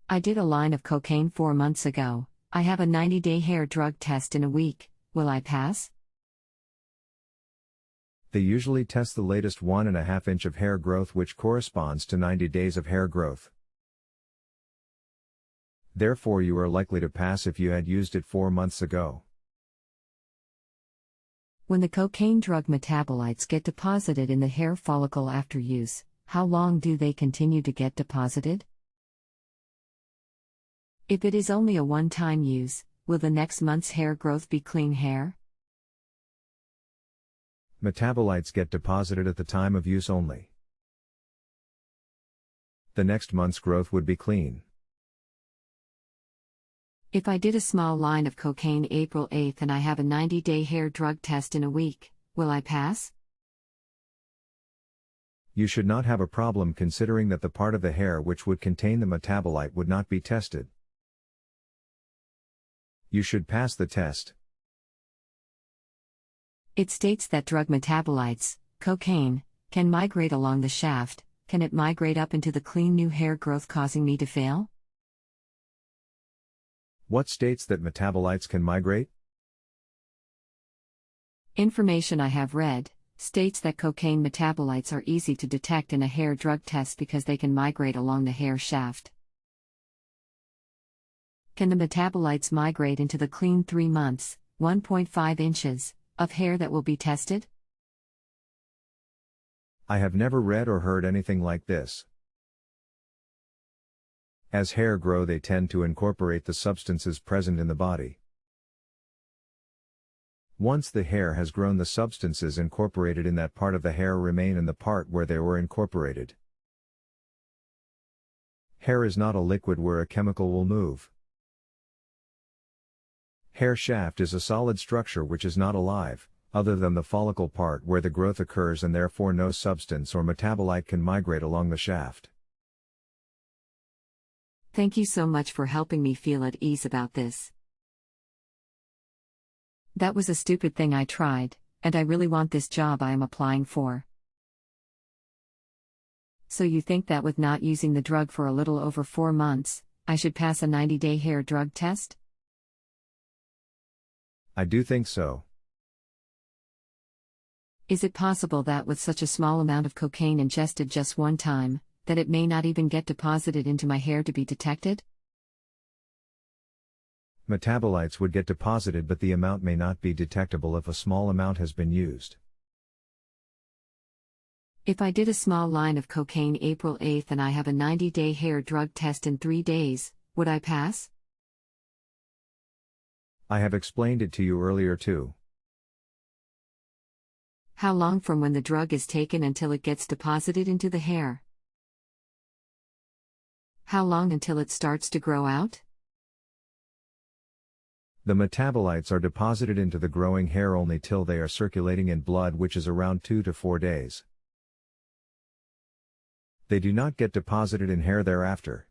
I did a line of cocaine 4 months ago. I have a 90-day hair drug test in a week. Will I pass? They usually test the latest 1.5 inch of hair growth, which corresponds to 90 days of hair growth. Therefore, you are likely to pass if you had used it 4 months ago. When the cocaine drug metabolites get deposited in the hair follicle after use, how long do they continue to get deposited? If it is only a one-time use, will the next month's hair growth be clean hair? Metabolites get deposited at the time of use only. The next month's growth would be clean. If I did a small line of cocaine April 8th and I have a 90-day hair drug test in a week, will I pass? You should not have a problem, considering that the part of the hair which would contain the metabolite would not be tested. You should pass the test. It states that drug metabolites, cocaine, can migrate along the shaft. Can it migrate up into the clean new hair growth, causing me to fail? What states that metabolites can migrate? Information I have read states that cocaine metabolites are easy to detect in a hair drug test because they can migrate along the hair shaft. Can the metabolites migrate into the clean 3 months, 1.5 inches, of hair that will be tested? I have never read or heard anything like this. As hair grow, they tend to incorporate the substances present in the body. Once the hair has grown, the substances incorporated in that part of the hair remain in the part where they were incorporated. Hair is not a liquid where a chemical will move. Hair shaft is a solid structure which is not alive, other than the follicle part where the growth occurs, and therefore no substance or metabolite can migrate along the shaft. Thank you so much for helping me feel at ease about this. That was a stupid thing I tried, and I really want this job I am applying for. So you think that with not using the drug for a little over 4 months, I should pass a 90-day hair drug test? I do think so. Is it possible that with such a small amount of cocaine ingested just one time, that it may not even get deposited into my hair to be detected? Metabolites would get deposited, but the amount may not be detectable if a small amount has been used. If I did a small line of cocaine April 8th and I have a 90-day hair drug test in 3 days, would I pass? I have explained it to you earlier too. How long from when the drug is taken until it gets deposited into the hair? How long until it starts to grow out? The metabolites are deposited into the growing hair only till they are circulating in blood, which is around 2 to 4 days. They do not get deposited in hair thereafter.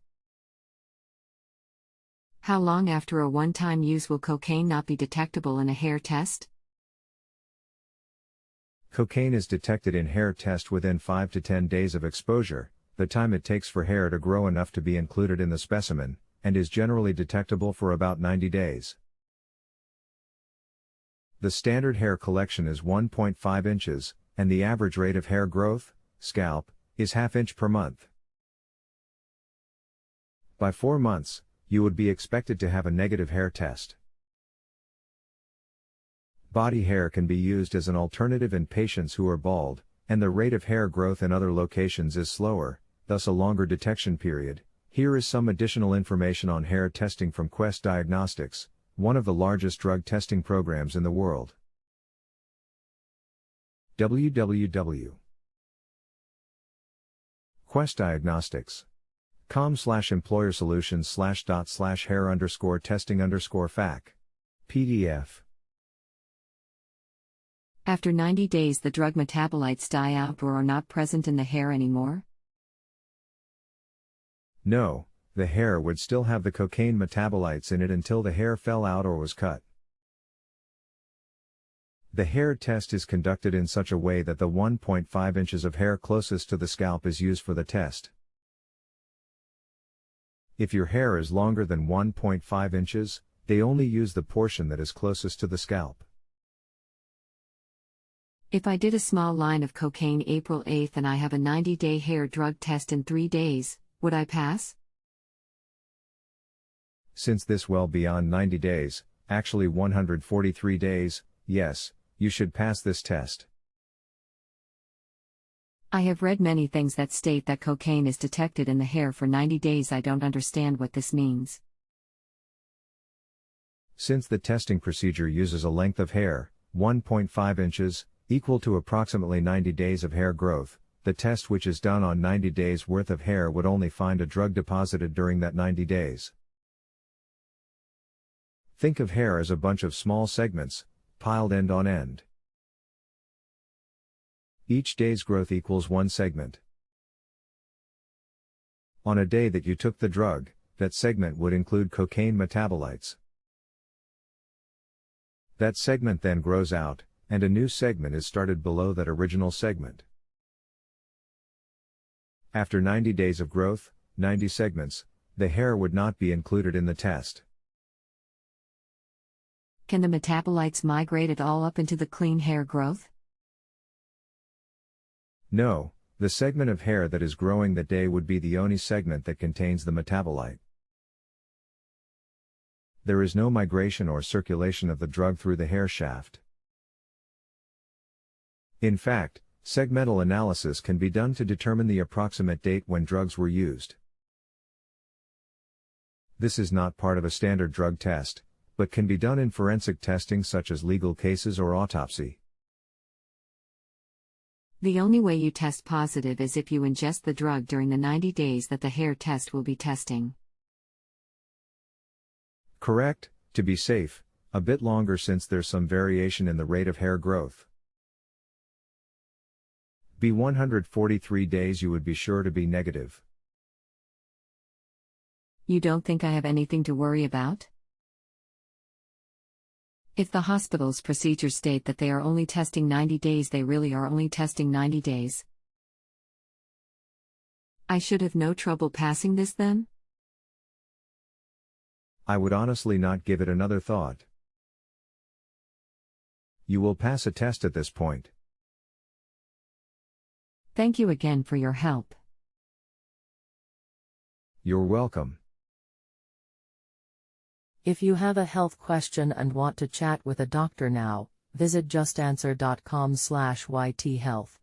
How long after a one-time use will cocaine not be detectable in a hair test? Cocaine is detected in hair test within 5 to 10 days of exposure, the time it takes for hair to grow enough to be included in the specimen, and is generally detectable for about 90 days. The standard hair collection is 1.5 inches, and the average rate of hair growth, scalp, is ½ inch per month. By 4 months, you would be expected to have a negative hair test. Body hair can be used as an alternative in patients who are bald, and the rate of hair growth in other locations is slower, thus a longer detection period. Here is some additional information on hair testing from Quest Diagnostics, one of the largest drug testing programs in the world. www.questdiagnostics.com/employer-solutions/dot/hair_testing_fac. PDF. After 90 days, the drug metabolites die out or are not present in the hair anymore? No, the hair would still have the cocaine metabolites in it until the hair fell out or was cut. The hair test is conducted in such a way that the 1.5 inches of hair closest to the scalp is used for the test. If your hair is longer than 1.5 inches, they only use the portion that is closest to the scalp. If I did a small line of cocaine April 8th and I have a 90-day hair drug test in 3 days, would I pass? Since this well beyond 90 days, actually 143 days, yes, you should pass this test. I have read many things that state that cocaine is detected in the hair for 90 days. I don't understand what this means. Since the testing procedure uses a length of hair, 1.5 inches, equal to approximately 90 days of hair growth, the test which is done on 90 days worth of hair would only find a drug deposited during that 90 days. Think of hair as a bunch of small segments, piled end on end. Each day's growth equals one segment. On a day that you took the drug, that segment would include cocaine metabolites. That segment then grows out, and a new segment is started below that original segment. After 90 days of growth, 90 segments, the hair would not be included in the test. Can the metabolites migrate at all up into the clean hair growth? No, the segment of hair that is growing that day would be the only segment that contains the metabolite. There is no migration or circulation of the drug through the hair shaft. In fact, segmental analysis can be done to determine the approximate date when drugs were used. This is not part of a standard drug test, but can be done in forensic testing such as legal cases or autopsy. The only way you test positive is if you ingest the drug during the 90 days that the hair test will be testing. Correct, to be safe, a bit longer since there's some variation in the rate of hair growth. Be 143 days you would be sure to be negative. You don't think I have anything to worry about? If the hospital's procedures state that they are only testing 90 days, they really are only testing 90 days. I should have no trouble passing this then? I would honestly not give it another thought. You will pass a test at this point. Thank you again for your help. You're welcome. If you have a health question and want to chat with a doctor now, visit justanswer.com/ythealth.